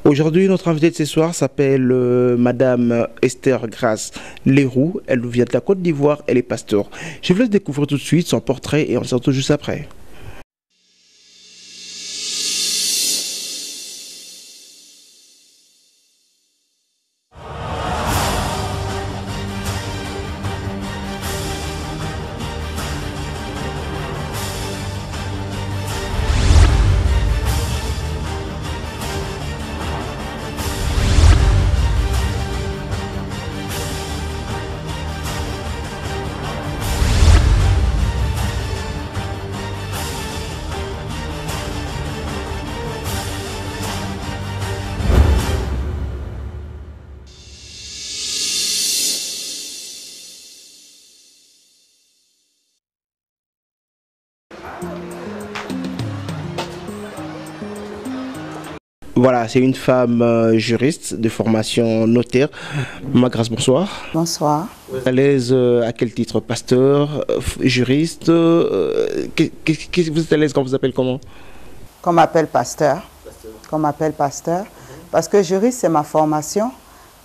Aujourd'hui, notre invitée de ce soir s'appelle Madame Esther Grace Leroux. Elle nous vient de la Côte d'Ivoire, elle est pasteur. Je vous laisse découvrir tout de suite son portrait et on se retrouve juste après. Voilà, c'est une femme juriste de formation notaire. Ma Grâce, bonsoir. Bonsoir. Vous êtes à l'aise à quel titre? Pasteur, juriste vous êtes à l'aise quand vous appelez comment? Qu'on m'appelle pasteur. Qu'on m'appelle pasteur. Parce que juriste, c'est ma formation.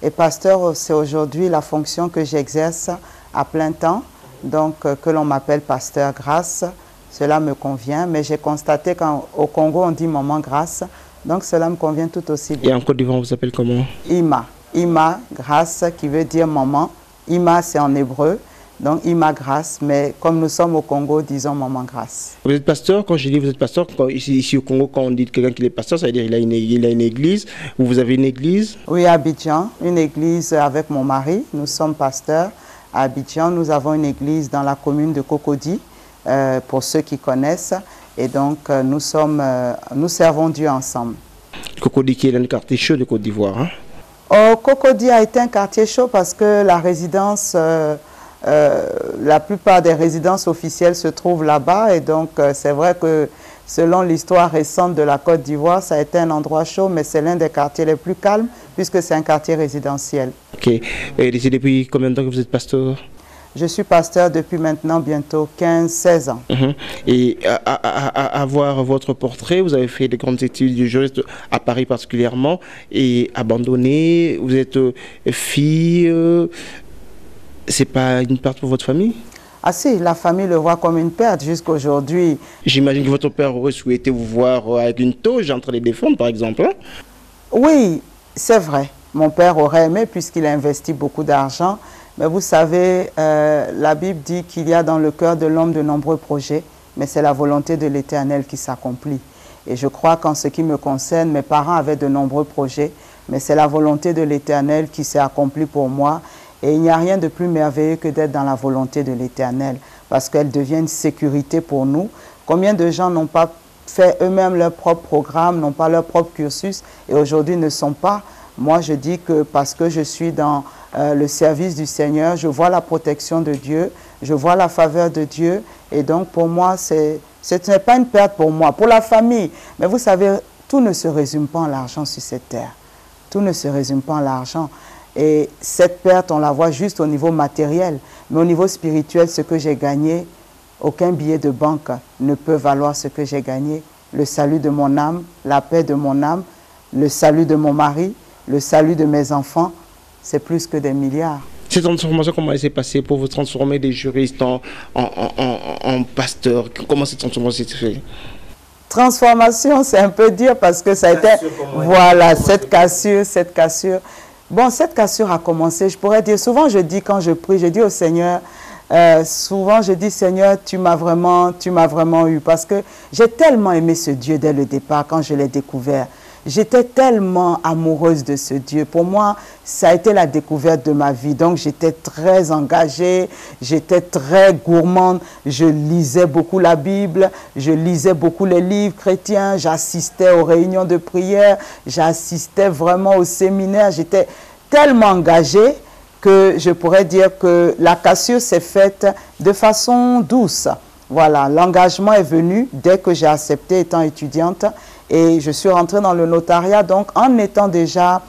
Et pasteur, c'est aujourd'hui la fonction que j'exerce à plein temps. Donc, que l'on m'appelle pasteur Grâce, cela me convient. Mais j'ai constaté qu'au Congo, on dit maman Grâce. Donc cela me convient tout aussi bien. Et en Côte d'Ivoire, on vous appelle comment? Ima. Ima, grâce, qui veut dire maman. Ima, c'est en hébreu. Donc Ima, grâce. Mais comme nous sommes au Congo, disons maman, grâce. Vous êtes pasteur? Quand je dis vous êtes pasteur, ici au Congo, quand on dit quelqu'un qui est pasteur, ça veut dire qu'il a une église. Vous avez une église? Oui, à Abidjan. Une église avec mon mari. Nous sommes pasteurs. À Abidjan, nous avons une église dans la commune de Cocody, pour ceux qui connaissent. Et donc, nous servons Dieu ensemble. Cocody qui est dans le quartier chaud de Côte d'Ivoire. Hein? Oh, Cocody a été un quartier chaud parce que la résidence, la plupart des résidences officielles se trouvent là-bas. Et donc, c'est vrai que selon l'histoire récente de la Côte d'Ivoire, ça a été un endroit chaud, mais c'est l'un des quartiers les plus calmes puisque c'est un quartier résidentiel. Ok. Et depuis combien de temps que vous êtes pasteur? Je suis pasteur depuis maintenant bientôt 15-16 ans. Et à voir votre portrait, vous avez fait des grandes études de juriste à Paris particulièrement et abandonné. Vous êtes fille. C'est pas une perte pour votre famille? Ah si, la famille le voit comme une perte jusqu'à aujourd'hui. J'imagine que votre père aurait souhaité vous voir avec une toge entre les défendre, par exemple. Hein? Oui, c'est vrai. Mon père aurait aimé puisqu'il a investi beaucoup d'argent. Mais vous savez, la Bible dit qu'il y a dans le cœur de l'homme de nombreux projets, mais c'est la volonté de l'Éternel qui s'accomplit. Et je crois qu'en ce qui me concerne, mes parents avaient de nombreux projets, mais c'est la volonté de l'Éternel qui s'est accomplie pour moi. Et il n'y a rien de plus merveilleux que d'être dans la volonté de l'Éternel, parce qu'elle devient une sécurité pour nous. Combien de gens n'ont pas fait eux-mêmes leur propre programme, n'ont pas leur propre cursus, et aujourd'hui ne sont pas. Moi, je dis que parce que je suis dans le service du Seigneur, je vois la protection de Dieu, je vois la faveur de Dieu. Et donc, pour moi, ce n'est pas une perte pour moi, pour la famille. Mais vous savez, tout ne se résume pas en l'argent sur cette terre. Tout ne se résume pas en l'argent. Et cette perte, on la voit juste au niveau matériel. Mais au niveau spirituel, ce que j'ai gagné, aucun billet de banque ne peut valoir ce que j'ai gagné. Le salut de mon âme, la paix de mon âme, le salut de mon mari, le salut de mes enfants, c'est plus que des milliards. Cette transformation, comment elle s'est passée pour vous transformer des juristes en pasteurs? Comment cette transformation s'est faite? Transformation, c'est un peu dur parce que ça a été... Voilà, cette cassure. Bon, cette cassure a commencé, je pourrais dire, souvent je dis quand je prie, je dis au Seigneur, souvent je dis Seigneur, tu m'as vraiment eu parce que j'ai tellement aimé ce Dieu dès le départ quand je l'ai découvert. J'étais tellement amoureuse de ce Dieu. Pour moi, ça a été la découverte de ma vie. Donc, j'étais très engagée, j'étais très gourmande. Je lisais beaucoup la Bible, je lisais beaucoup les livres chrétiens, j'assistais aux réunions de prière, j'assistais vraiment au séminaire. J'étais tellement engagée que je pourrais dire que la cassure s'est faite de façon douce. Voilà, l'engagement est venu dès que j'ai accepté étant étudiante. Et je suis rentrée dans le notariat, donc en étant déjà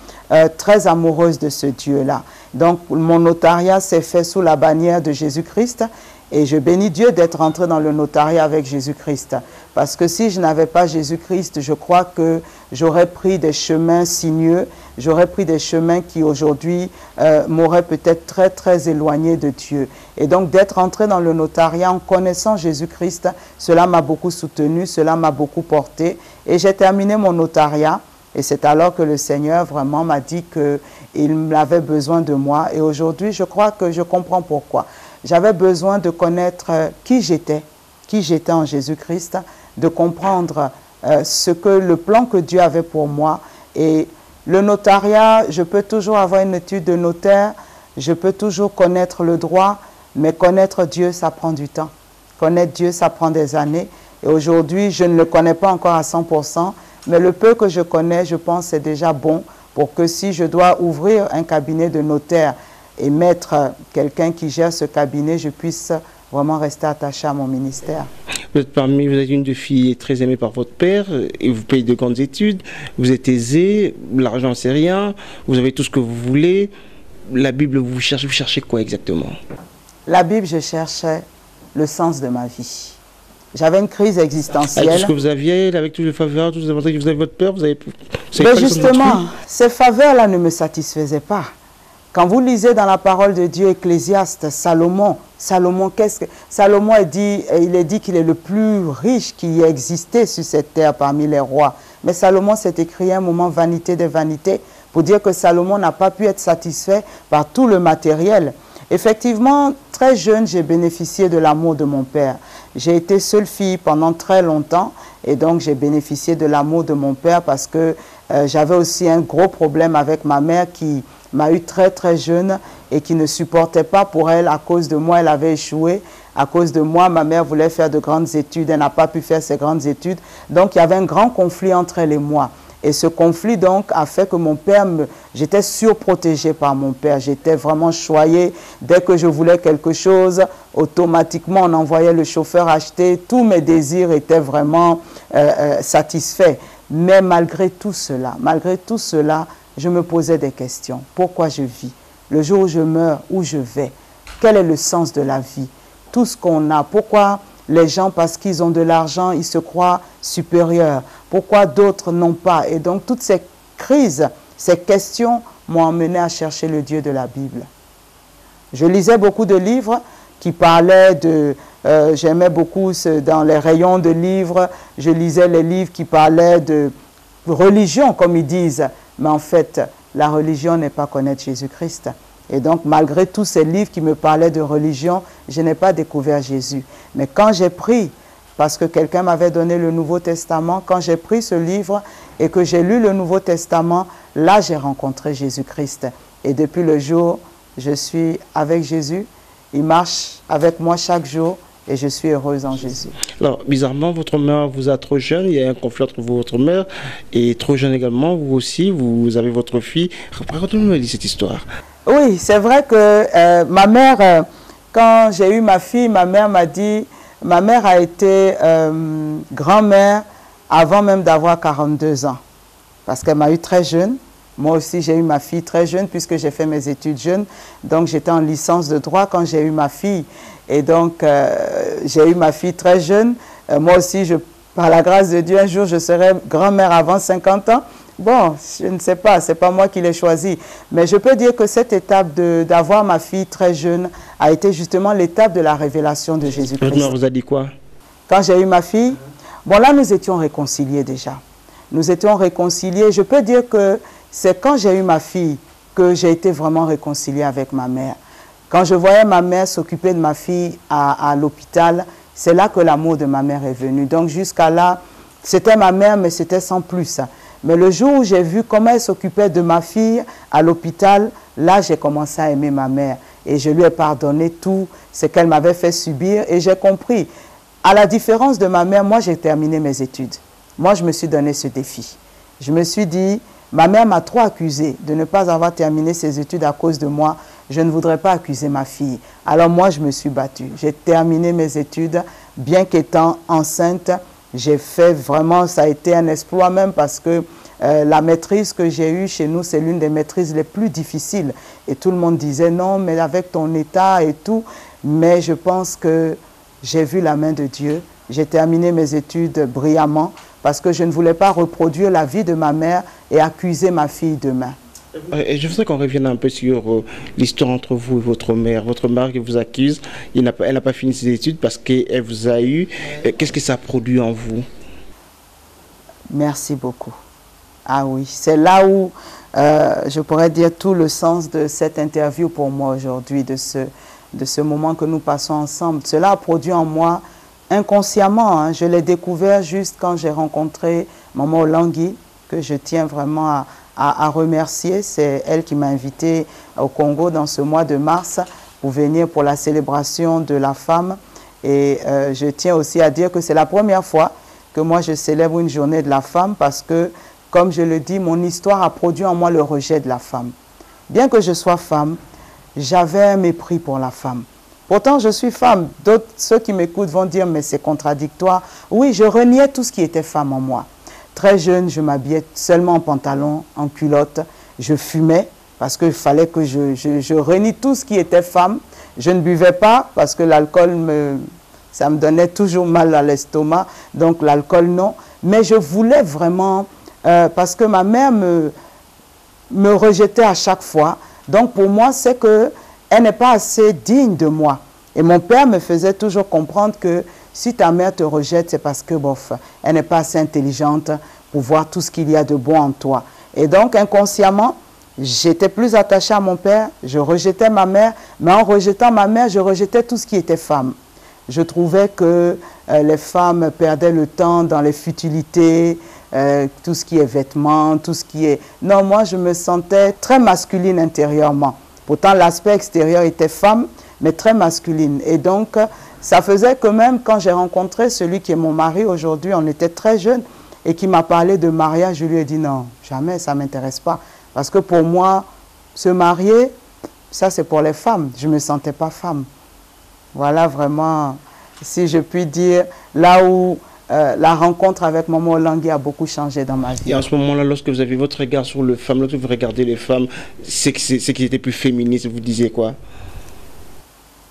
très amoureuse de ce Dieu-là. Donc mon notariat s'est fait sous la bannière de Jésus-Christ. Et je bénis Dieu d'être entré dans le notariat avec Jésus-Christ. Parce que si je n'avais pas Jésus-Christ, je crois que j'aurais pris des chemins sinueux, j'aurais pris des chemins qui aujourd'hui m'auraient peut-être très, très éloigné de Dieu. Et donc d'être entré dans le notariat en connaissant Jésus-Christ, cela m'a beaucoup soutenu, cela m'a beaucoup porté. Et j'ai terminé mon notariat. Et c'est alors que le Seigneur vraiment m'a dit qu'il avait besoin de moi. Et aujourd'hui, je crois que je comprends pourquoi. J'avais besoin de connaître qui j'étais en Jésus-Christ, de comprendre le plan que Dieu avait pour moi. Et le notariat, je peux toujours avoir une étude de notaire, je peux toujours connaître le droit, mais connaître Dieu, ça prend du temps. Connaître Dieu, ça prend des années. Et aujourd'hui, je ne le connais pas encore à 100%, mais le peu que je connais, je pense, c'est déjà bon pour que si je dois ouvrir un cabinet de notaire et mettre quelqu'un qui gère ce cabinet, je puisse vraiment rester attaché à mon ministère. Vous êtes une de filles très aimée par votre père, et vous payez de grandes études, vous êtes aisée, l'argent c'est rien, vous avez tout ce que vous voulez. La Bible, vous cherchez quoi exactement? La Bible, je cherchais le sens de ma vie. J'avais une crise existentielle. Avec tout ce que vous aviez, avec tous les faveurs, tous les avantages que vous avez votre père, vous avez... Mais justement, ces faveurs-là ne me satisfaisaient pas. Quand vous lisez dans la parole de Dieu, Ecclésiaste, Salomon il est dit qu'il est le plus riche qui ait existé sur cette terre parmi les rois. Mais Salomon s'est écrit un moment vanité des vanités pour dire que Salomon n'a pas pu être satisfait par tout le matériel. Effectivement, très jeune, j'ai bénéficié de l'amour de mon père. J'ai été seule fille pendant très longtemps et donc j'ai bénéficié de l'amour de mon père parce que j'avais aussi un gros problème avec ma mère qui m'a eu très très jeune et qui ne supportait pas pour elle, à cause de moi, elle avait échoué. À cause de moi, ma mère voulait faire de grandes études, elle n'a pas pu faire ses grandes études. Donc il y avait un grand conflit entre elle et moi. Et ce conflit donc a fait que mon père, j'étais surprotégée par mon père, j'étais vraiment choyée. Dès que je voulais quelque chose, automatiquement on envoyait le chauffeur acheter, tous mes désirs étaient vraiment satisfaits. Mais malgré tout cela, je me posais des questions. Pourquoi je vis? Le jour où je meurs, où je vais? Quel est le sens de la vie? Tout ce qu'on a, pourquoi les gens, parce qu'ils ont de l'argent, ils se croient supérieurs? Pourquoi d'autres n'ont pas? Et donc toutes ces crises, ces questions m'ont amené à chercher le Dieu de la Bible. Je lisais beaucoup de livres qui parlaient de... j'aimais beaucoup dans les rayons de livres, je lisais les livres qui parlaient de religion, comme ils disent. Mais en fait, la religion n'est pas connaître Jésus-Christ. Et donc, malgré tous ces livres qui me parlaient de religion, je n'ai pas découvert Jésus. Mais quand j'ai pris, parce que quelqu'un m'avait donné le Nouveau Testament, quand j'ai pris ce livre et que j'ai lu le Nouveau Testament, là, j'ai rencontré Jésus-Christ. Et depuis le jour, je suis avec Jésus. Il marche avec moi chaque jour. Et je suis heureuse en Jésus. Alors, bizarrement, votre mère vous a trop jeune. Il y a un conflit entre vous et votre mère. Et trop jeune également, vous aussi, vous avez votre fille. Racontez-moi cette histoire. Oui, c'est vrai que ma mère, quand j'ai eu ma fille, ma mère m'a dit... Ma mère a été grand-mère avant même d'avoir 42 ans. Parce qu'elle m'a eu très jeune. Moi aussi, j'ai eu ma fille très jeune puisque j'ai fait mes études jeunes. Donc, j'étais en licence de droit quand j'ai eu ma fille. Et donc, j'ai eu ma fille très jeune. Moi aussi, par la grâce de Dieu, un jour, je serai grand-mère avant 50 ans. Bon, je ne sais pas, ce n'est pas moi qui l'ai choisi. Mais je peux dire que cette étape d'avoir ma fille très jeune a été justement l'étape de la révélation de Jésus-Christ. Votre mère vous a dit quoi? Quand j'ai eu ma fille, bon là, nous étions réconciliés déjà. Nous étions réconciliés. Je peux dire que c'est quand j'ai eu ma fille que j'ai été vraiment réconciliée avec ma mère. Quand je voyais ma mère s'occuper de ma fille à l'hôpital, c'est là que l'amour de ma mère est venu. Donc jusqu'à là, c'était ma mère, mais c'était sans plus. Mais le jour où j'ai vu comment elle s'occupait de ma fille à l'hôpital, là j'ai commencé à aimer ma mère. Et je lui ai pardonné tout ce qu'elle m'avait fait subir. Et j'ai compris, à la différence de ma mère, moi j'ai terminé mes études. Moi je me suis donné ce défi. Je me suis dit, ma mère m'a trop accusée de ne pas avoir terminé ses études à cause de moi. Je ne voudrais pas accuser ma fille. Alors moi, je me suis battue. J'ai terminé mes études, bien qu'étant enceinte. J'ai fait vraiment, ça a été un exploit même parce que la maîtrise que j'ai eue chez nous, c'est l'une des maîtrises les plus difficiles. Et tout le monde disait non, mais avec ton état et tout. Mais je pense que j'ai vu la main de Dieu. J'ai terminé mes études brillamment parce que je ne voulais pas reproduire la vie de ma mère et accuser ma fille demain. Et je voudrais qu'on revienne un peu sur l'histoire entre vous et votre mère. Votre mère qui vous accuse, elle n'a pas fini ses études parce qu'elle vous a eu. Qu'est-ce que ça produit en vous? Merci beaucoup. Ah oui, c'est là où je pourrais dire tout le sens de cette interview pour moi aujourd'hui, de ce moment que nous passons ensemble. Cela a produit en moi inconsciemment, hein. Je l'ai découvert juste quand j'ai rencontré Maman Olangui, que je tiens vraiment à remercier. C'est elle qui m'a invité au Congo dans ce mois de mars pour venir pour la célébration de la femme. Et je tiens aussi à dire que c'est la première fois que moi je célèbre une journée de la femme parce que, comme je le dis, mon histoire a produit en moi le rejet de la femme. Bien que je sois femme, j'avais un mépris pour la femme. Pourtant, je suis femme. D'autres, ceux qui m'écoutent vont dire, mais c'est contradictoire. Oui, je reniais tout ce qui était femme en moi. Très jeune, je m'habillais seulement en pantalon, en culotte. Je fumais parce qu'il fallait que je renie tout ce qui était femme. Je ne buvais pas parce que l'alcool, ça me donnait toujours mal à l'estomac. Donc l'alcool, non. Mais je voulais vraiment, parce que ma mère me rejetait à chaque fois. Donc pour moi, c'est qu'elle n'est pas assez digne de moi. Et mon père me faisait toujours comprendre que si ta mère te rejette, c'est parce que, bof, elle n'est pas assez intelligente pour voir tout ce qu'il y a de bon en toi. Et donc, inconsciemment, j'étais plus attachée à mon père, je rejetais ma mère, mais en rejetant ma mère, je rejetais tout ce qui était femme. Je trouvais que les femmes perdaient le temps dans les futilités, tout ce qui est vêtements, tout ce qui est... Non, moi, je me sentais très masculine intérieurement. Pourtant, l'aspect extérieur était femme, mais très masculine. Et donc, ça faisait que même quand j'ai rencontré celui qui est mon mari aujourd'hui, on était très jeunes, et qui m'a parlé de mariage, je lui ai dit non, jamais, ça ne m'intéresse pas. Parce que pour moi, se marier, ça c'est pour les femmes. Je ne me sentais pas femme. Voilà vraiment, si je puis dire, là où la rencontre avec Maman Olangui a beaucoup changé dans ma vie. Et en ce moment-là, lorsque vous avez votre regard sur les femmes, lorsque vous regardez les femmes, c'est qui était plus féministe, vous disiez quoi?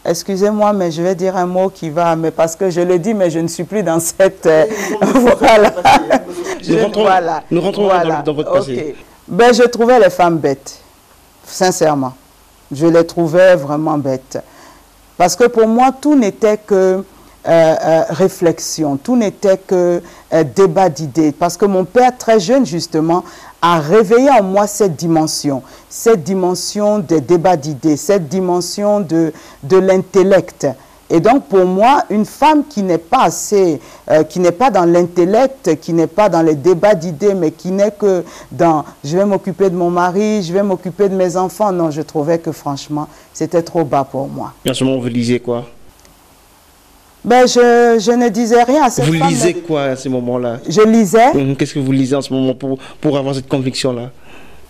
Excusez-moi, mais je vais dire un mot qui va, mais parce que je le dis, mais je ne suis plus dans cette... voilà. Nous rentrons dans votre passé. Okay. Ben, je trouvais les femmes bêtes, sincèrement. Je les trouvais vraiment bêtes. Parce que pour moi, tout n'était que réflexion, tout n'était que débat d'idées. Parce que mon père, très jeune justement, a réveillé en moi cette dimension des débats d'idées, cette dimension de l'intellect. Et donc pour moi, une femme qui n'est pas assez, qui n'est pas dans l'intellect, qui n'est pas dans les débats d'idées, mais qui n'est que dans « je vais m'occuper de mon mari, je vais m'occuper de mes enfants », non, je trouvais que franchement, c'était trop bas pour moi. Et en ce moment, vous lisez quoi? Ben, je ne disais rien à cette femme. Vous lisez quoi à ce moment-là? Je lisais. Qu'est-ce que vous lisez en ce moment pour avoir cette conviction-là?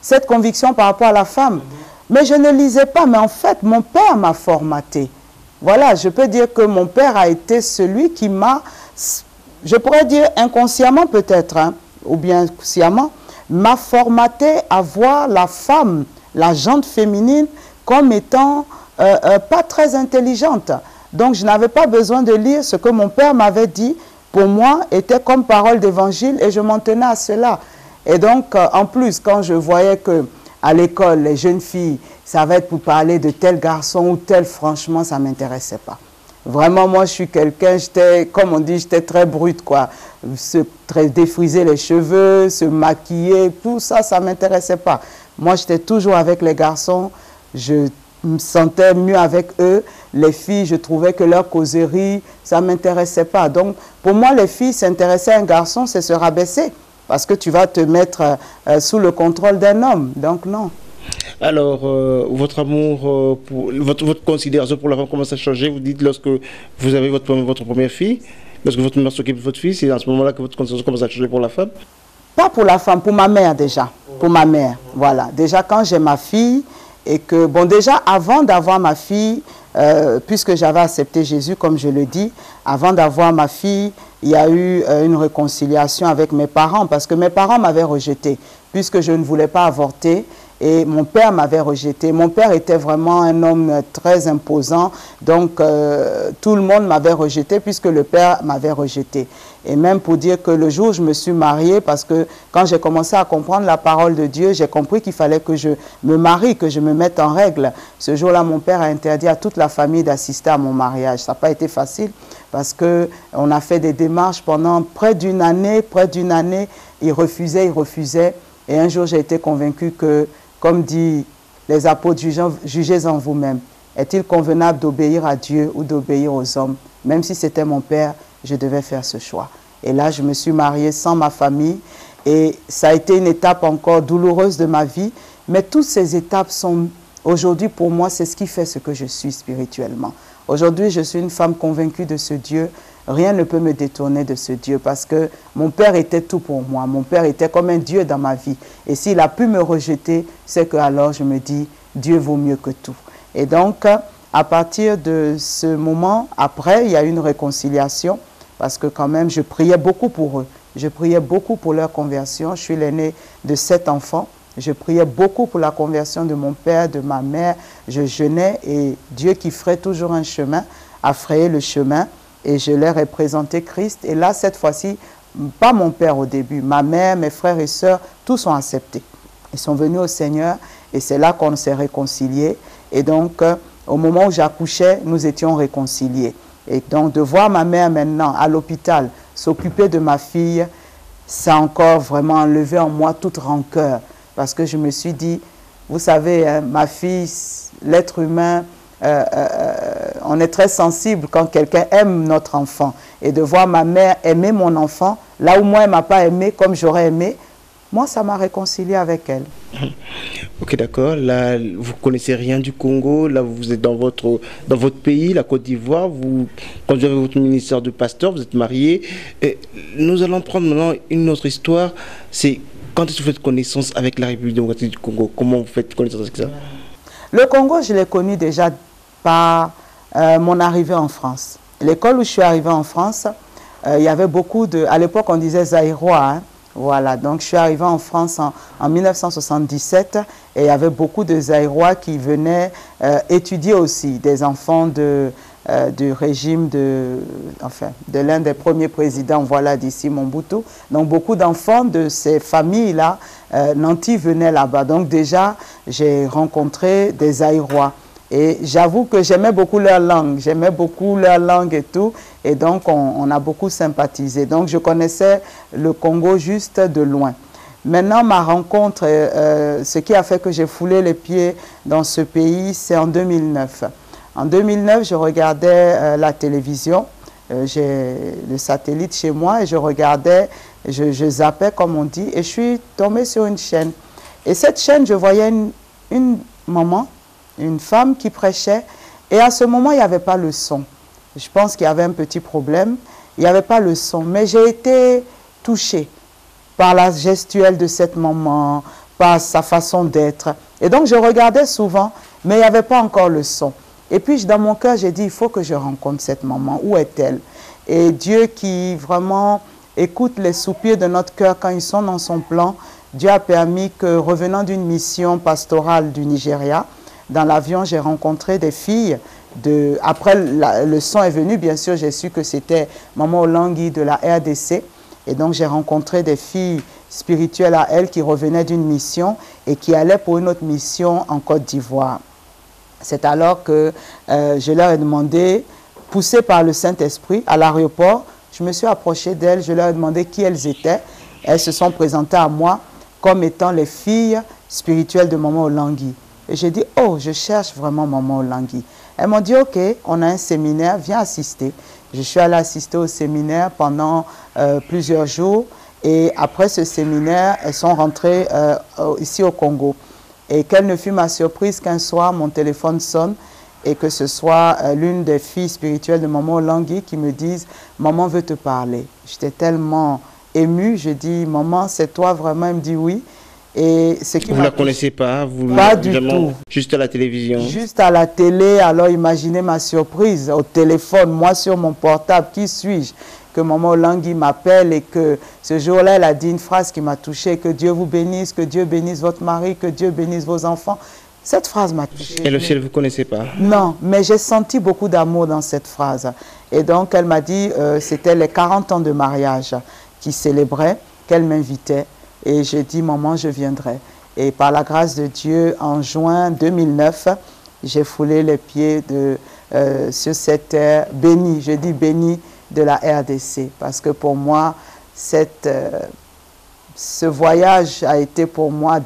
Cette conviction par rapport à la femme. Mais je ne lisais pas, mais en fait, mon père m'a formaté. Voilà, je peux dire que mon père a été celui qui m'a, je pourrais dire inconsciemment peut-être, hein, ou bien sciemment, m'a formaté à voir la femme, la gente féminine, comme étant pas très intelligente. Donc, je n'avais pas besoin de lire ce que mon père m'avait dit. Pour moi, était comme parole d'évangile et je m'en tenais à cela. Et donc, en plus, quand je voyais que à l'école, les jeunes filles, ça va être pour parler de tel garçon ou tel, franchement, ça ne m'intéressait pas. Vraiment, moi, je suis quelqu'un, j'étais, comme on dit, j'étais très brute, quoi. Défriser les cheveux, se maquiller, tout ça, ça ne m'intéressait pas. Moi, j'étais toujours avec les garçons, je me sentais mieux avec eux. Les filles, je trouvais que leur causerie, ça ne m'intéressait pas. Donc, pour moi, les filles s'intéresser à un garçon, c'est se rabaisser. Parce que tu vas te mettre sous le contrôle d'un homme. Donc, non. Alors, votre amour, votre considération pour la femme commence à changer. Vous dites lorsque vous avez votre première fille, lorsque votre mère s'occupe de votre fille, c'est à ce moment-là que votre considération commence à changer pour la femme? Pas pour la femme, pour ma mère déjà. Pour ma mère, voilà. Déjà, quand j'ai ma fille, et que, bon, déjà, avant d'avoir ma fille, puisque j'avais accepté Jésus, comme je le dis, avant d'avoir ma fille, il y a eu une réconciliation avec mes parents, parce que mes parents m'avaient rejeté, puisque je ne voulais pas avorter. Et mon père m'avait rejeté. Mon père était vraiment un homme très imposant. Donc, tout le monde m'avait rejeté puisque le père m'avait rejeté. Et même pour dire que le jour où je me suis mariée, parce que quand j'ai commencé à comprendre la parole de Dieu, j'ai compris qu'il fallait que je me marie, que je me mette en règle. Ce jour-là, mon père a interdit à toute la famille d'assister à mon mariage. Ça n'a pas été facile parce qu'on a fait des démarches pendant près d'une année. Il refusait. Et un jour, j'ai été convaincue que, comme dit les apôtres, jugez en vous-même. Est-il convenable d'obéir à Dieu ou d'obéir aux hommes? Même si c'était mon père, je devais faire ce choix. Et là, je me suis mariée sans ma famille. Et ça a été une étape encore douloureuse de ma vie. Mais toutes ces étapes sont, aujourd'hui, pour moi, c'est ce qui fait ce que je suis spirituellement. Aujourd'hui, je suis une femme convaincue de ce Dieu. Rien ne peut me détourner de ce Dieu parce que mon père était tout pour moi. Mon père était comme un Dieu dans ma vie. Et s'il a pu me rejeter, c'est que alors je me dis, Dieu vaut mieux que tout. Et donc, à partir de ce moment, après, il y a eu une réconciliation parce que quand même, je priais beaucoup pour eux. Je priais beaucoup pour leur conversion. Je suis l'aîné de 7 enfants. Je priais beaucoup pour la conversion de mon père, de ma mère. Je jeûnais et Dieu qui ferait toujours un chemin a frayé le chemin. Et je leur ai présenté Christ. Et là, cette fois-ci, pas mon père au début, ma mère, mes frères et sœurs, tous ont accepté. Ils sont venus au Seigneur et c'est là qu'on s'est réconciliés. Et donc, au moment où j'accouchais, nous étions réconciliés. Et donc, de voir ma mère maintenant à l'hôpital s'occuper de ma fille, ça a encore vraiment enlevé en moi toute rancœur. Parce que je me suis dit, vous savez, hein, ma fille, l'être humain, on est très sensible quand quelqu'un aime notre enfant. Et de voir ma mère aimer mon enfant, là où moi, elle ne m'a pas aimé comme j'aurais aimé, moi, ça m'a réconcilié avec elle. Ok, d'accord. Là, vous ne connaissez rien du Congo. Là, vous êtes dans votre pays, la Côte d'Ivoire. Vous conduisez votre ministère de pasteur, vous êtes marié. Et nous allons prendre maintenant une autre histoire. C'est quand est-ce que vous faites connaissance avec la République démocratique du Congo? Comment vous faites connaissance avec ça? Le Congo, je l'ai connu déjà par mon arrivée en France. L'école où je suis arrivée en France, il y avait beaucoup de... À l'époque, on disait Zaïrois. Hein. Voilà, donc je suis arrivée en France en 1977 et il y avait beaucoup de Zaïrois qui venaient étudier aussi, des enfants du régime de l'un des premiers présidents, voilà, d'ici Mobutu. Donc beaucoup d'enfants de ces familles-là, nantis venaient là-bas. Donc déjà, j'ai rencontré des Zaïrois. Et j'avoue que j'aimais beaucoup leur langue et tout. Et donc, on a beaucoup sympathisé. Donc, je connaissais le Congo juste de loin. Maintenant, ma rencontre, ce qui a fait que j'ai foulé les pieds dans ce pays, c'est en 2009. En 2009, je regardais la télévision. J'ai le satellite chez moi et je regardais, je zappais, comme on dit. Et je suis tombée sur une chaîne. Et cette chaîne, je voyais une maman, une femme qui prêchait, et à ce moment, il n'y avait pas le son. Je pense qu'il y avait un petit problème, il n'y avait pas le son, mais j'ai été touchée par la gestuelle de cette maman, par sa façon d'être. Et donc, je regardais souvent, mais il n'y avait pas encore le son. Et puis, dans mon cœur, j'ai dit, il faut que je rencontre cette maman. Où est-elle? Et Dieu qui vraiment écoute les soupirs de notre cœur quand ils sont dans son plan, Dieu a permis que, revenant d'une mission pastorale du Nigeria, dans l'avion, j'ai rencontré des filles. Après, le son est venu, bien sûr, j'ai su que c'était Maman Olangui de la RDC. Et donc, j'ai rencontré des filles spirituelles à elle qui revenaient d'une mission et qui allaient pour une autre mission en Côte d'Ivoire. C'est alors que je leur ai demandé, poussée par le Saint-Esprit, à l'aéroport, je me suis approchée d'elles, je leur ai demandé qui elles étaient. Elles se sont présentées à moi comme étant les filles spirituelles de Maman Olangui. Et j'ai dit, oh, je cherche vraiment Maman Olangui. Elles m'ont dit, ok, on a un séminaire, viens assister. Je suis allée assister au séminaire pendant plusieurs jours. Et après ce séminaire, elles sont rentrées ici au Congo. Et quelle ne fut ma surprise qu'un soir, mon téléphone sonne et que ce soit l'une des filles spirituelles de Maman Olangui qui me dise, maman veut te parler. J'étais tellement émue, je dis, maman, c'est toi vraiment? Elle me dit oui. Et ce qui vous ne la connaissez pas? Pas du tout. Juste à la télévision? Juste à la télé. Alors imaginez ma surprise au téléphone, moi sur mon portable, qui suis-je? que Maman Olangui m'appelle et que ce jour-là, elle a dit une phrase qui m'a touchée, que Dieu vous bénisse, que Dieu bénisse votre mari, que Dieu bénisse vos enfants. Cette phrase m'a touchée. Et le ciel, vous ne connaissez pas? Non, mais j'ai senti beaucoup d'amour dans cette phrase. Et donc, elle m'a dit, c'était les 40 ans de mariage qui célébraient, qu'elle m'invitait. Et j'ai dit, maman, je viendrai. Et par la grâce de Dieu, en juin 2009, j'ai foulé les pieds sur cette terre bénie, je dis bénie, de la RDC. Parce que pour moi, ce voyage a été pour moi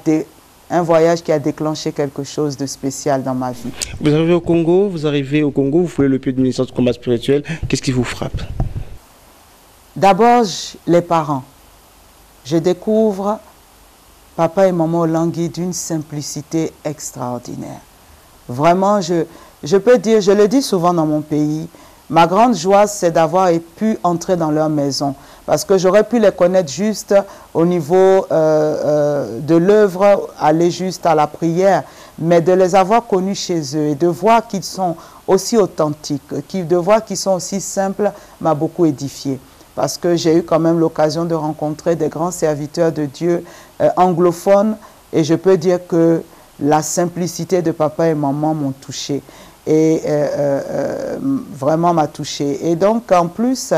un voyage qui a déclenché quelque chose de spécial dans ma vie. Vous arrivez au Congo, vous foulez le pied du ministère du combat spirituel. Qu'est-ce qui vous frappe? D'abord, les parents. Je découvre papa et maman Olangui d'une simplicité extraordinaire. Vraiment, je peux dire, je le dis souvent dans mon pays, ma grande joie, c'est d'avoir pu entrer dans leur maison. Parce que j'aurais pu les connaître juste au niveau de l'œuvre, aller juste à la prière, mais de les avoir connus chez eux et de voir qu'ils sont aussi authentiques, de voir qu'ils sont aussi simples, m'a beaucoup édifié. Parce que j'ai eu quand même l'occasion de rencontrer des grands serviteurs de Dieu anglophones et je peux dire que la simplicité de papa et maman m'ont touché et vraiment m'a touché. Et donc en plus,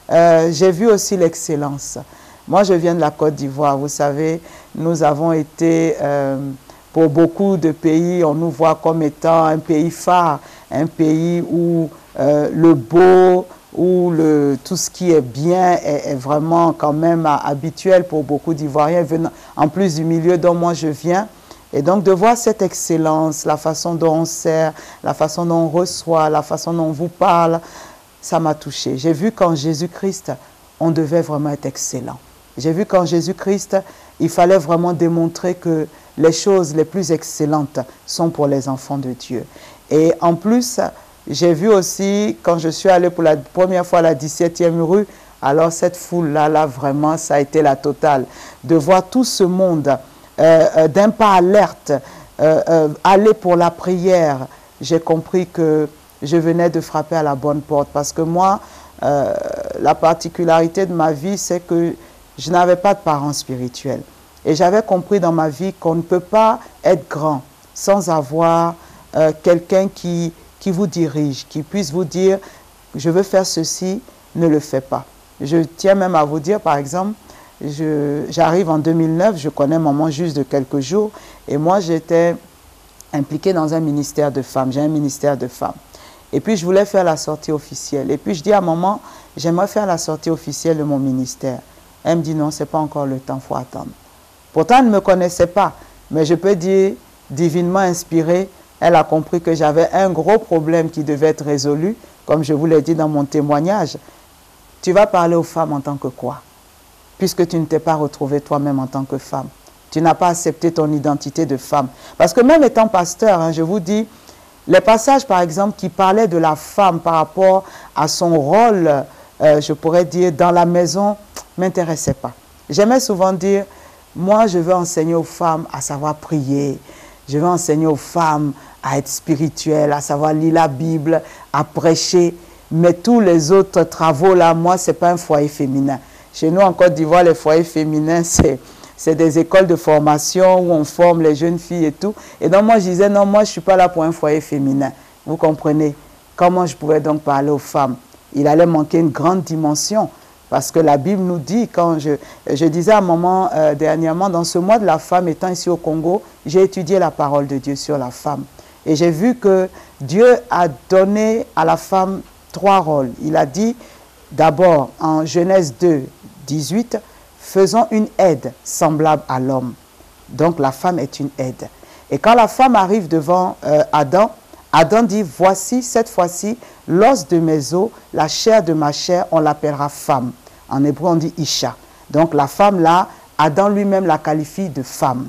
j'ai vu aussi l'excellence. Moi, je viens de la Côte d'Ivoire. Vous savez, nous avons été, pour beaucoup de pays, on nous voit comme étant un pays phare, un pays où le beau, où tout ce qui est bien est vraiment quand même habituel pour beaucoup d'Ivoiriens, venant en plus du milieu dont moi je viens. Et donc de voir cette excellence, la façon dont on sert, la façon dont on reçoit, la façon dont on vous parle, ça m'a touché. J'ai vu qu'en Jésus-Christ, on devait vraiment être excellent. J'ai vu qu'en Jésus-Christ, il fallait vraiment démontrer que les choses les plus excellentes sont pour les enfants de Dieu. Et en plus, j'ai vu aussi, quand je suis allée pour la première fois à la 17e rue, alors cette foule-là, vraiment, ça a été la totale. De voir tout ce monde d'un pas alerte, aller pour la prière, j'ai compris que je venais de frapper à la bonne porte. Parce que moi, la particularité de ma vie, c'est que je n'avais pas de parents spirituels. Et j'avais compris dans ma vie qu'on ne peut pas être grand sans avoir quelqu'un qui vous dirige, qui puisse vous dire « je veux faire ceci, ne le fais pas ». Je tiens même à vous dire, par exemple, j'arrive en 2009, je connais maman juste de quelques jours, et moi j'étais impliquée dans un ministère de femmes, j'ai un ministère de femmes. Et puis je voulais faire la sortie officielle. Et puis je dis à maman, j'aimerais faire la sortie officielle de mon ministère. Elle me dit non, ce n'est pas encore le temps, il faut attendre. Pourtant, elle ne me connaissait pas, mais je peux dire, divinement inspirée, elle a compris que j'avais un gros problème qui devait être résolu, comme je vous l'ai dit dans mon témoignage. Tu vas parler aux femmes en tant que quoi? Puisque tu ne t'es pas retrouvée toi-même en tant que femme. Tu n'as pas accepté ton identité de femme. Parce que même étant pasteur, hein, je vous dis, les passages par exemple qui parlaient de la femme par rapport à son rôle, je pourrais dire, dans la maison, ne m'intéressaient pas. J'aimais souvent dire, moi je veux enseigner aux femmes à savoir prier, je veux enseigner aux femmes à être spirituelles, à savoir lire la Bible, à prêcher, mais tous les autres travaux là, moi ce n'est pas un foyer féminin. Chez nous en Côte d'Ivoire, les foyers féminins, c'est des écoles de formation où on forme les jeunes filles et tout. Et donc moi je disais, non, moi je ne suis pas là pour un foyer féminin. Vous comprenez? Comment je pouvais donc parler aux femmes? Il allait manquer une grande dimension. Parce que la Bible nous dit, quand je disais à un moment dernièrement, dans ce mois de la femme, étant ici au Congo, j'ai étudié la parole de Dieu sur la femme. Et j'ai vu que Dieu a donné à la femme 3 rôles. Il a dit, d'abord, en Genèse 2, 18, faisons une aide semblable à l'homme. Donc la femme est une aide. Et quand la femme arrive devant Adam, Adam dit, voici cette fois-ci l'os de mes os, la chair de ma chair, on l'appellera femme. En hébreu, on dit Isha. Donc la femme là, Adam lui-même la qualifie de femme.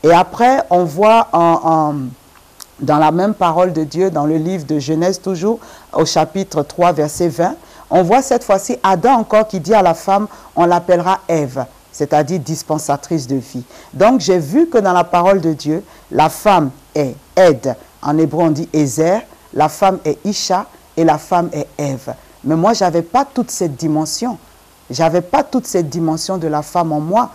Et après, on voit dans la même parole de Dieu, dans le livre de Genèse toujours, au chapitre 3, verset 20, on voit cette fois-ci Adam encore qui dit à la femme, on l'appellera Ève, c'est-à-dire dispensatrice de vie. Donc j'ai vu que dans la parole de Dieu, la femme est aide. En hébreu, on dit Ézer, la femme est Isha et la femme est Ève. Mais moi, je n'avais pas toute cette dimension. Je n'avais pas toute cette dimension de la femme en moi.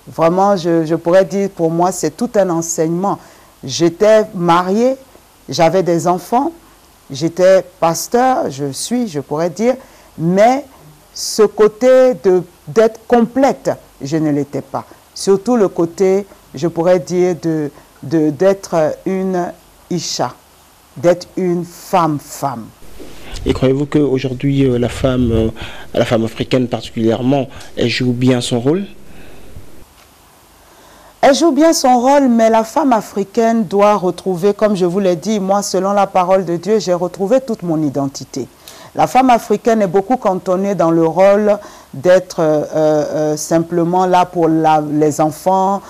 Vraiment, je pourrais dire, pour moi, c'est tout un enseignement. J'étais mariée, j'avais des enfants, j'étais pasteur, je pourrais dire, mais ce côté d'être complète, je ne l'étais pas. Surtout le côté, je pourrais dire, d'être une Isha, d'être une femme-femme. Et croyez-vous qu'aujourd'hui, la femme africaine particulièrement, elle joue bien son rôle? Elle joue bien son rôle, mais la femme africaine doit retrouver, comme je vous l'ai dit, moi, selon la parole de Dieu, j'ai retrouvé toute mon identité. La femme africaine est beaucoup cantonnée dans le rôle d'être simplement là pour les enfants,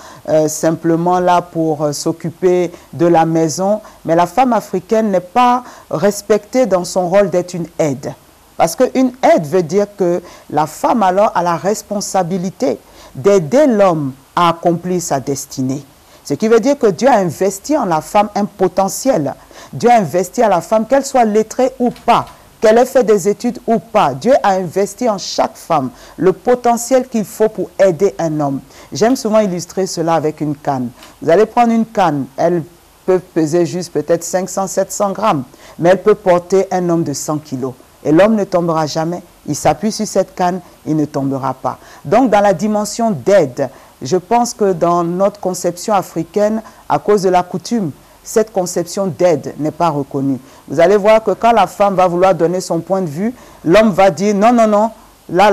simplement là pour s'occuper de la maison. Mais la femme africaine n'est pas respectée dans son rôle d'être une aide. Parce qu'une aide veut dire que la femme alors a la responsabilité d'aider l'homme à accomplir sa destinée. Ce qui veut dire que Dieu a investi en la femme un potentiel. Dieu a investi à la femme, qu'elle soit lettrée ou pas, qu'elle ait fait des études ou pas. Dieu a investi en chaque femme le potentiel qu'il faut pour aider un homme. J'aime souvent illustrer cela avec une canne. Vous allez prendre une canne, elle peut peser juste peut-être 500-700 grammes, mais elle peut porter un homme de 100 kilos. Et l'homme ne tombera jamais. Il s'appuie sur cette canne, il ne tombera pas. Donc, dans la dimension d'aide, je pense que dans notre conception africaine, à cause de la coutume, cette conception d'aide n'est pas reconnue. Vous allez voir que quand la femme va vouloir donner son point de vue, l'homme va dire non, non, non. Là,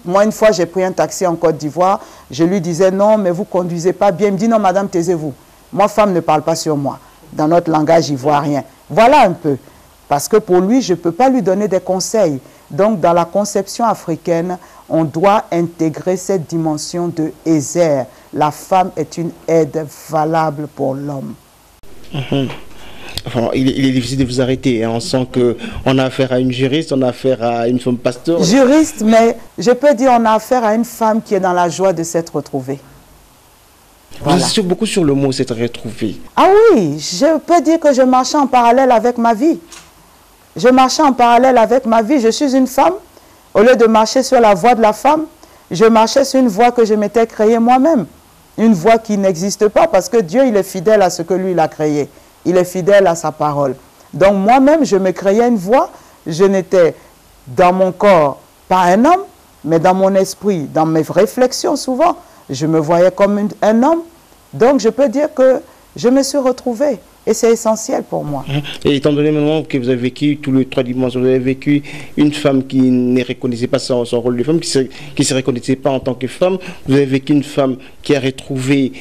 moi, une fois, j'ai pris un taxi en Côte d'Ivoire. Je lui disais non, mais vous conduisez pas bien. Il me dit non, madame, taisez-vous. Moi, femme ne parle pas sur moi. Dans notre langage ivoirien. Voilà un peu. Parce que pour lui, je ne peux pas lui donner des conseils. Donc, dans la conception africaine, on doit intégrer cette dimension de Ezer. La femme est une aide valable pour l'homme. Enfin, il est difficile de vous arrêter. Hein. On sent qu'on a affaire à une juriste, on a affaire à une femme pasteur. Juriste, mais je peux dire on a affaire à une femme qui est dans la joie de s'être retrouvée. Voilà. Vous insistez beaucoup sur le mot s'être retrouvée. Ah oui, je peux dire que je marchais en parallèle avec ma vie. Je marchais en parallèle avec ma vie. Je suis une femme. Au lieu de marcher sur la voie de la femme, je marchais sur une voie que je m'étais créée moi-même. Une voie qui n'existe pas parce que Dieu, il est fidèle à ce que lui, il a créé. Il est fidèle à sa parole. Donc moi-même, je me créais une voie. Je n'étais dans mon corps pas un homme, mais dans mon esprit, dans mes réflexions souvent, je me voyais comme un homme. Donc je peux dire que je me suis retrouvée. Et c'est essentiel pour moi. Et étant donné maintenant que vous avez vécu tous les 3 dimensions, vous avez vécu une femme qui ne reconnaissait pas son rôle de femme, qui ne se reconnaissait pas en tant que femme, vous avez vécu une femme qui a retrouvé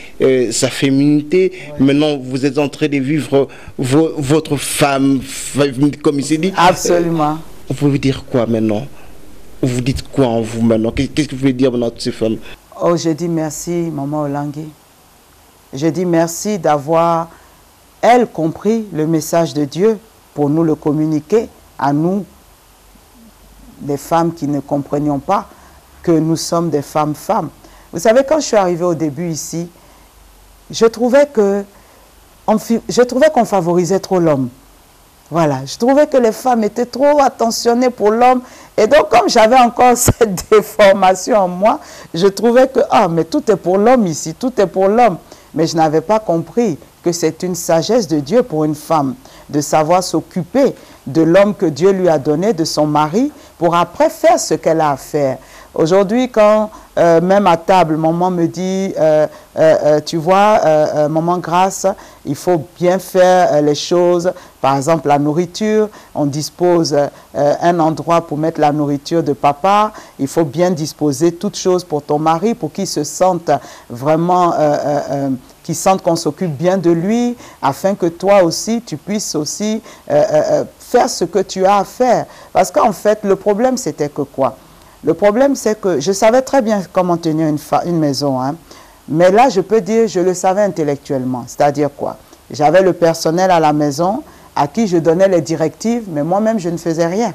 sa féminité, maintenant vous êtes en train de vivre votre femme, comme il s'est dit. Absolument. Vous pouvez dire quoi maintenant? Vous dites quoi en vous maintenant? Qu'est-ce que vous pouvez dire maintenant à toutes ces femmes? Oh, je dis merci, Maman Olangui. Je dis merci d'avoir elle compris le message de Dieu pour nous le communiquer à nous, les femmes qui ne comprenions pas que nous sommes des femmes-femmes. Vous savez, quand je suis arrivée au début ici, je trouvais qu'on favorisait trop l'homme. Voilà, je trouvais que les femmes étaient trop attentionnées pour l'homme. Et donc, comme j'avais encore cette déformation en moi, je trouvais que, ah, mais tout est pour l'homme ici, tout est pour l'homme. Mais je n'avais pas compris que c'est une sagesse de Dieu pour une femme, de savoir s'occuper de l'homme que Dieu lui a donné, de son mari, pour après faire ce qu'elle a à faire. Aujourd'hui, quand même à table, maman me dit, tu vois, maman Grâce, il faut bien faire les choses. Par exemple, la nourriture, on dispose un endroit pour mettre la nourriture de papa. Il faut bien disposer toutes choses pour ton mari, pour qu'il se sente vraiment, qu'il sente qu'on s'occupe bien de lui, afin que toi aussi, tu puisses aussi faire ce que tu as à faire. Parce qu'en fait, le problème, c'était que quoi? Le problème, c'est que je savais très bien comment tenir une maison, hein. Mais là, je peux dire, je le savais intellectuellement. C'est-à-dire quoi? J'avais le personnel à la maison à qui je donnais les directives, mais moi-même, je ne faisais rien.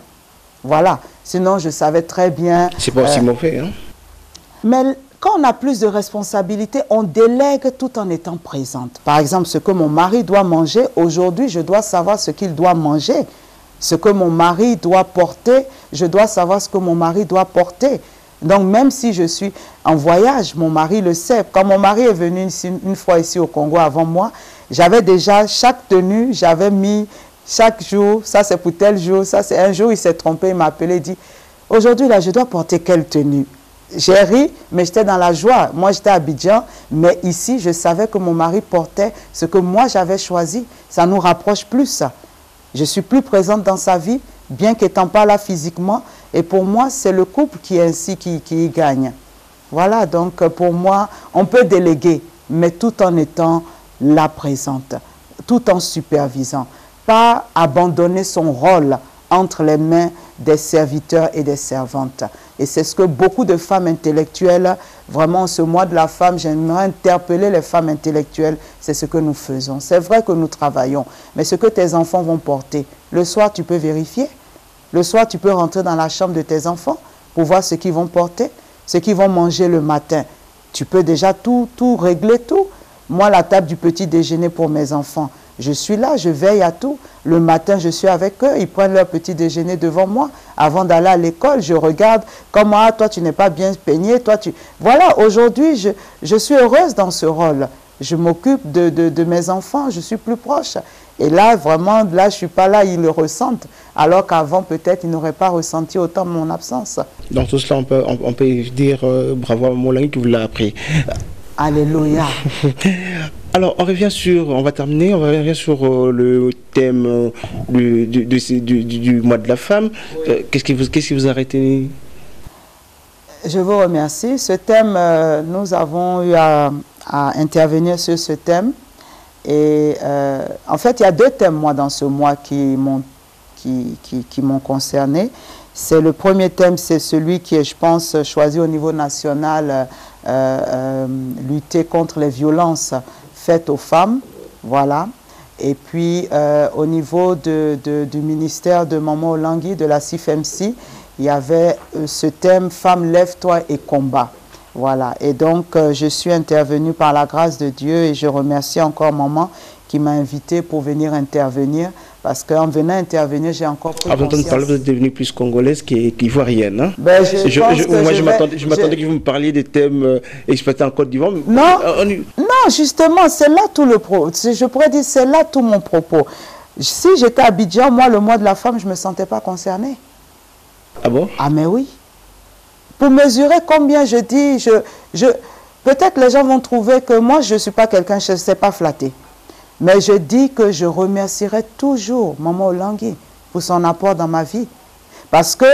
Voilà. Sinon, je savais très bien... C'est pas aussi mauvais, hein? Mais quand on a plus de responsabilités, on délègue tout en étant présente. Par exemple, ce que mon mari doit manger, aujourd'hui, je dois savoir ce qu'il doit manger. Ce que mon mari doit porter, je dois savoir ce que mon mari doit porter. Donc, même si je suis en voyage, mon mari le sait. Quand mon mari est venu une fois ici au Congo avant moi, j'avais déjà chaque tenue, j'avais mis chaque jour, ça c'est pour tel jour, ça c'est un jour, il s'est trompé, il m'a appelé, il dit, aujourd'hui là, je dois porter quelle tenue? J'ai ri, mais j'étais dans la joie. Moi, j'étais à Abidjan, mais ici, je savais que mon mari portait ce que moi, j'avais choisi. Ça nous rapproche plus, ça. Je suis plus présente dans sa vie, bien qu'étant pas là physiquement. Et pour moi, c'est le couple qui est ainsi qui y gagne. Voilà, donc pour moi, on peut déléguer, mais tout en étant là présente, tout en supervisant. Pas abandonner son rôle entre les mains des serviteurs et des servantes. Et c'est ce que beaucoup de femmes intellectuelles, vraiment ce mois de la femme, j'aimerais interpeller les femmes intellectuelles, c'est ce que nous faisons. C'est vrai que nous travaillons, mais ce que tes enfants vont porter, le soir tu peux vérifier, le soir tu peux rentrer dans la chambre de tes enfants pour voir ce qu'ils vont porter, ce qu'ils vont manger le matin. Tu peux déjà tout régler, tout. Moi, la table du petit déjeuner pour mes enfants, je suis là, je veille à tout. Le matin, je suis avec eux, ils prennent leur petit déjeuner devant moi. Avant d'aller à l'école, je regarde comment, ah, toi, tu n'es pas bien peigné, toi, tu... Voilà, aujourd'hui, je suis heureuse dans ce rôle. Je m'occupe de mes enfants, je suis plus proche. Et là, vraiment, là, je ne suis pas là, ils le ressentent. Alors qu'avant, peut-être, ils n'auraient pas ressenti autant mon absence. Dans tout cela, on peut dire bravo à Moulin qui vous l'a appris. Alléluia. Alors, on va terminer, on va revenir sur le thème du mois de la femme. Qu'est-ce qui vous a arrêté? Je vous remercie. Ce thème, nous avons eu à intervenir sur ce thème. Et en fait, il y a deux thèmes, moi, dans ce mois qui m'ont concerné. C'est le premier thème, c'est celui qui est, je pense, choisi au niveau national, lutter contre les violences faites aux femmes, voilà. Et puis, au niveau du ministère de Maman Olangui, de la CIFMC, il y avait ce thème « Femme, lève-toi et combat ». Voilà. Et donc, je suis intervenue par la grâce de Dieu et je remercie encore Maman qui m'a invitée pour venir intervenir. Parce qu'en venant intervenir, j'ai encore pris conscience. Avant de parler, vous êtes devenue plus congolaise qu'ivoirienne. Hein? Ben, je m'attendais que vous me parliez des thèmes exploités en Côte d'Ivoire. Non, non, justement, c'est là tout le propos. Je pourrais dire, c'est là tout mon propos. Si j'étais à Abidjan, moi, le mois de la femme, je ne me sentais pas concernée. Ah bon? Ah, mais oui. Pour mesurer combien je dis, peut-être les gens vont trouver que moi, je ne suis pas quelqu'un, je ne sais pas flatter. Mais je dis que je remercierai toujours Maman Olangui pour son apport dans ma vie. Parce que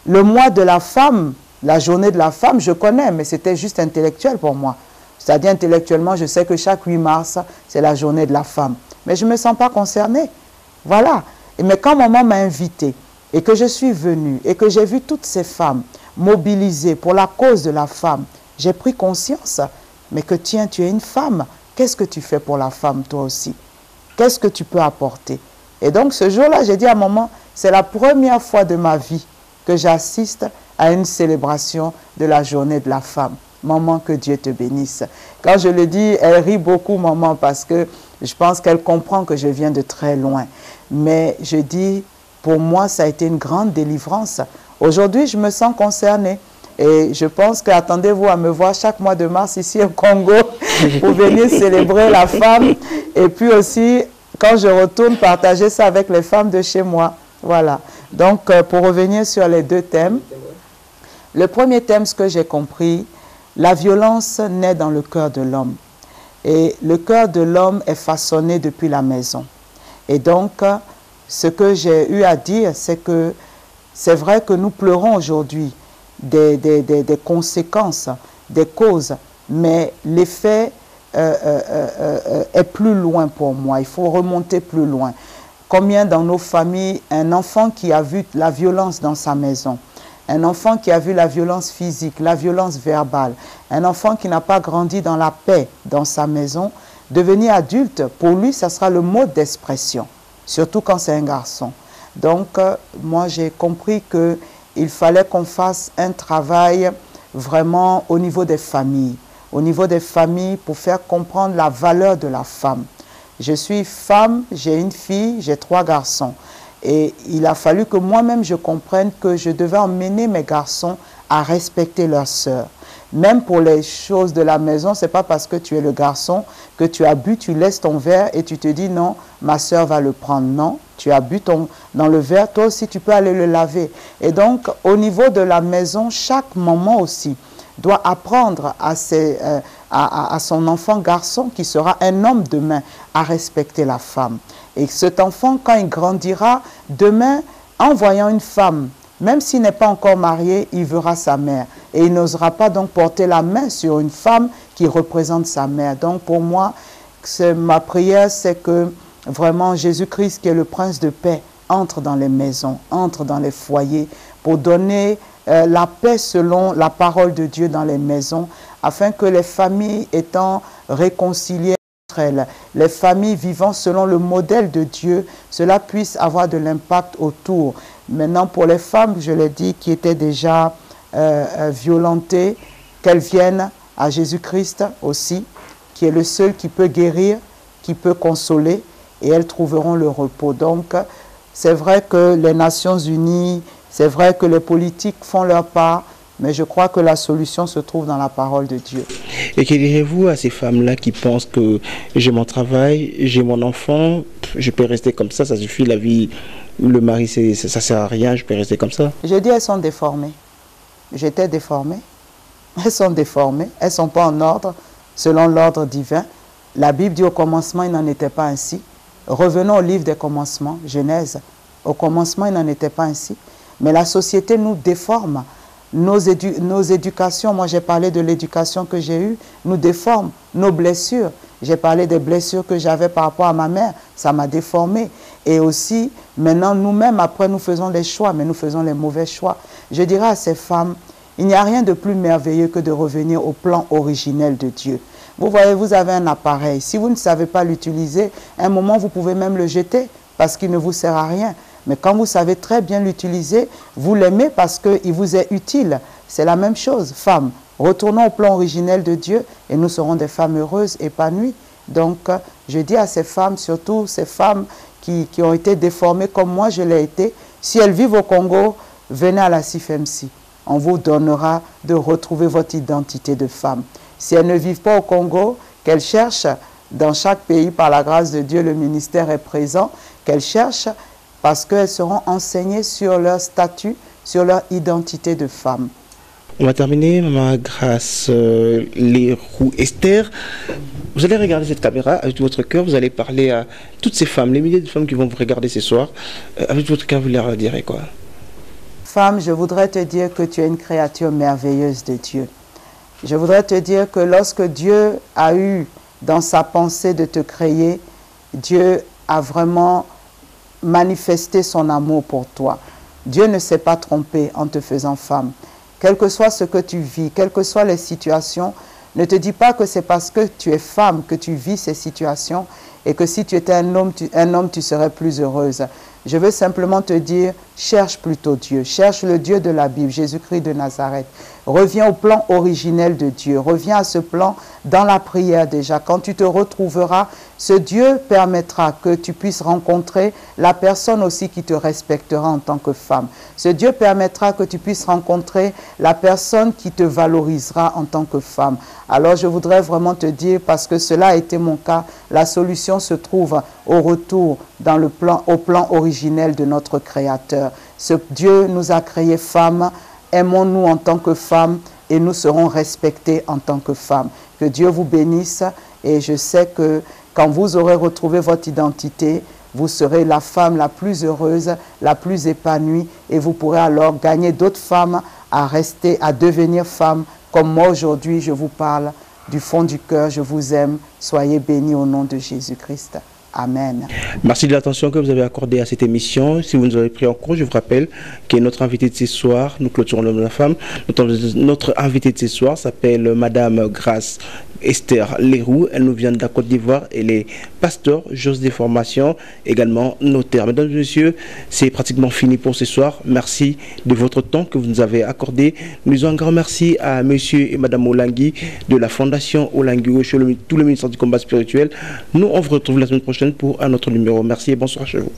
le mois de la femme, la journée de la femme, je connais, mais c'était juste intellectuel pour moi. C'est-à-dire intellectuellement, je sais que chaque 8 mars, c'est la journée de la femme. Mais je ne me sens pas concernée. Voilà. Mais quand maman m'a invitée et que je suis venue et que j'ai vu toutes ces femmes mobilisées pour la cause de la femme, j'ai pris conscience, mais que tiens, tu es une femme. Qu'est-ce que tu fais pour la femme, toi aussi? Qu'est-ce que tu peux apporter? Et donc, ce jour-là, j'ai dit à maman, c'est la première fois de ma vie que j'assiste à une célébration de la journée de la femme. Maman, que Dieu te bénisse. Quand je le dis, elle rit beaucoup, maman, parce que je pense qu'elle comprend que je viens de très loin. Mais je dis, pour moi, ça a été une grande délivrance. Aujourd'hui, je me sens concernée. Et je pense qu'attendez-vous à me voir chaque mois de mars ici au Congo pour venir célébrer la femme. Et puis aussi, quand je retourne, partager ça avec les femmes de chez moi. Voilà. Donc, pour revenir sur les deux thèmes. Le premier thème, ce que j'ai compris, la violence naît dans le cœur de l'homme. Et le cœur de l'homme est façonné depuis la maison. Et donc, ce que j'ai eu à dire, c'est que c'est vrai que nous pleurons aujourd'hui des conséquences, des causes, mais l'effet est plus loin pour moi. Il faut remonter plus loin. Combien dans nos familles, un enfant qui a vu la violence dans sa maison, un enfant qui a vu la violence physique, la violence verbale, un enfant qui n'a pas grandi dans la paix dans sa maison, devenir adulte, pour lui, ça sera le mode d'expression, surtout quand c'est un garçon. Donc, moi, j'ai compris qu'il fallait qu'on fasse un travail vraiment au niveau des familles. Au niveau des familles pour faire comprendre la valeur de la femme. Je suis femme, j'ai une fille, j'ai 3 garçons. Et il a fallu que moi-même je comprenne que je devais emmener mes garçons à respecter leurs sœurs. Même pour les choses de la maison, ce n'est pas parce que tu es le garçon que tu as bu, tu laisses ton verre et tu te dis non, ma sœur va le prendre. Non, tu as bu dans le verre, toi aussi tu peux aller le laver. Et donc au niveau de la maison, chaque maman aussi doit apprendre à son enfant garçon, qui sera un homme demain, à respecter la femme. Et cet enfant, quand il grandira, demain, en voyant une femme, même s'il n'est pas encore marié, il verra sa mère. Et il n'osera pas donc porter la main sur une femme qui représente sa mère. Donc pour moi, ma prière, c'est que vraiment Jésus-Christ, qui est le prince de paix, entre dans les maisons, entre dans les foyers, pour donner la paix selon la parole de Dieu dans les maisons, afin que les familles étant réconciliées entre elles, les familles vivant selon le modèle de Dieu, cela puisse avoir de l'impact autour. Maintenant, pour les femmes, je l'ai dit, qui étaient déjà violentées, qu'elles viennent à Jésus-Christ aussi, qui est le seul qui peut guérir, qui peut consoler, et elles trouveront le repos. Donc, c'est vrai que les Nations Unies, c'est vrai que les politiques font leur part, mais je crois que la solution se trouve dans la parole de Dieu. Et que direz-vous à ces femmes-là qui pensent que j'ai mon travail, j'ai mon enfant, je peux rester comme ça suffit, la vie, le mari, ça ne sert à rien, je peux rester comme ça? Je dis, elles sont déformées. J'étais déformée. Elles sont déformées, elles ne sont pas en ordre, selon l'ordre divin. La Bible dit au commencement, il n'en était pas ainsi. Revenons au livre des commencements, Genèse. Au commencement, il n'en était pas ainsi. Mais la société nous déforme. Nos éducations, moi j'ai parlé de l'éducation que j'ai eue, nous déforment. Nos blessures, j'ai parlé des blessures que j'avais par rapport à ma mère, ça m'a déformé. Et aussi, maintenant nous-mêmes, après nous faisons les choix, mais nous faisons les mauvais choix. Je dirais à ces femmes, il n'y a rien de plus merveilleux que de revenir au plan originel de Dieu. Vous voyez, vous avez un appareil. Si vous ne savez pas l'utiliser, à un moment, vous pouvez même le jeter parce qu'il ne vous sert à rien. Mais quand vous savez très bien l'utiliser, vous l'aimez parce qu'il vous est utile. C'est la même chose, femmes. Retournons au plan originel de Dieu et nous serons des femmes heureuses, épanouies. Donc, je dis à ces femmes, surtout ces femmes qui ont été déformées comme moi je l'ai été, si elles vivent au Congo, venez à la CIFMC. On vous donnera de retrouver votre identité de femme. Si elles ne vivent pas au Congo, qu'elles cherchent dans chaque pays, par la grâce de Dieu, le ministère est présent, qu'elles cherchent parce qu'elles seront enseignées sur leur statut, sur leur identité de femme. On va terminer, Maman Grace Leroux Esther. Vous allez regarder cette caméra avec tout votre cœur, vous allez parler à toutes ces femmes, les milliers de femmes qui vont vous regarder ce soir. Avec tout votre cœur, vous leur direz quoi? Femme, je voudrais te dire que tu es une créature merveilleuse de Dieu. Je voudrais te dire que lorsque Dieu a eu dans sa pensée de te créer, Dieu a vraiment manifesté son amour pour toi. Dieu ne s'est pas trompé en te faisant femme. Quel que soit ce que tu vis, quelles que soient les situations, ne te dis pas que c'est parce que tu es femme que tu vis ces situations et que si tu étais un homme, tu serais plus heureuse. Je veux simplement te dire, cherche plutôt Dieu, cherche le Dieu de la Bible, Jésus-Christ de Nazareth. Reviens au plan originel de Dieu, reviens à ce plan dans la prière déjà. Quand tu te retrouveras, ce Dieu permettra que tu puisses rencontrer la personne aussi qui te respectera en tant que femme. Ce Dieu permettra que tu puisses rencontrer la personne qui te valorisera en tant que femme. Alors je voudrais vraiment te dire, parce que cela a été mon cas, la solution se trouve au retour au plan originel de notre Créateur. Ce Dieu nous a créés femmes, aimons-nous en tant que femmes et nous serons respectés en tant que femmes. Que Dieu vous bénisse et je sais que quand vous aurez retrouvé votre identité, vous serez la femme la plus heureuse, la plus épanouie et vous pourrez alors gagner d'autres femmes à devenir femmes comme moi aujourd'hui je vous parle. Du fond du cœur, je vous aime. Soyez bénis au nom de Jésus-Christ. Amen. Merci de l'attention que vous avez accordée à cette émission. Si vous nous avez pris en cours, je vous rappelle que notre invitée de ce soir, nous clôturons l'homme de la femme. Notre invitée de ce soir s'appelle Madame Grace Esther Leroux. Elle nous vient de la Côte d'Ivoire. Elle est pasteur, juge des formations, également notaire. Mesdames et messieurs, c'est pratiquement fini pour ce soir. Merci de votre temps que vous nous avez accordé. Nous disons un grand merci à monsieur et madame Olangui de la Fondation Olangui Osho, tout le ministère du combat spirituel. Nous, on vous retrouve la semaine prochaine pour un autre numéro. Merci et bonsoir chez vous.